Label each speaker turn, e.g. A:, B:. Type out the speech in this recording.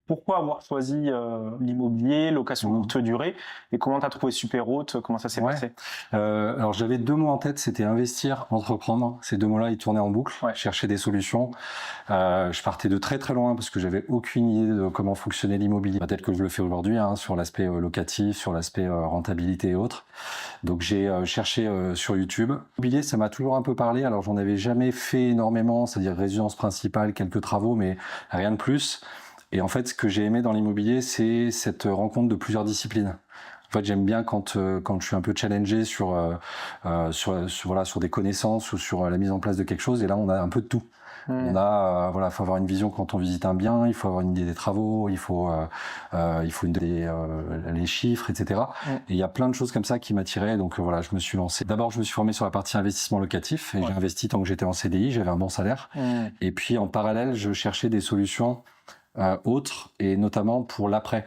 A: pourquoi avoir choisi l'immobilier, location courte durée, et comment tu as trouvé Superhôte, comment ça s'est passé?
B: Alors j'avais 2 mots en tête, c'était investir, entreprendre. Ces 2 mots-là, ils tournaient en boucle.
A: Ouais.
B: Chercher des solutions. Je partais de très très loin parce que j'avais aucune idée de comment fonctionnait l'immobilier. Peut-être que je le fais aujourd'hui, sur l'aspect locatif, sur l'aspect rentabilité et autres. Donc j'ai cherché sur YouTube. L'immobilier, ça m'a toujours un peu parlé. Alors j'en avais jamais fait énormément, c'est-à-dire résidence principale, quelques travaux, mais rien de plus. Et en fait, ce que j'ai aimé dans l'immobilier, c'est cette rencontre de plusieurs disciplines. En fait, j'aime bien quand je suis un peu challengé sur des connaissances ou sur la mise en place de quelque chose. Et là, on a un peu de tout. On a faut avoir une vision quand on visite un bien, il faut avoir une idée des travaux, il faut les chiffres, etc. Et il y a plein de choses comme ça qui m'attiraient. Donc voilà, je me suis lancé. D'abord, je me suis formé sur la partie investissement locatif et j'ai investi tant que j'étais en CDI, j'avais un bon salaire. Et puis en parallèle, je cherchais des solutions autres et notamment pour l'après.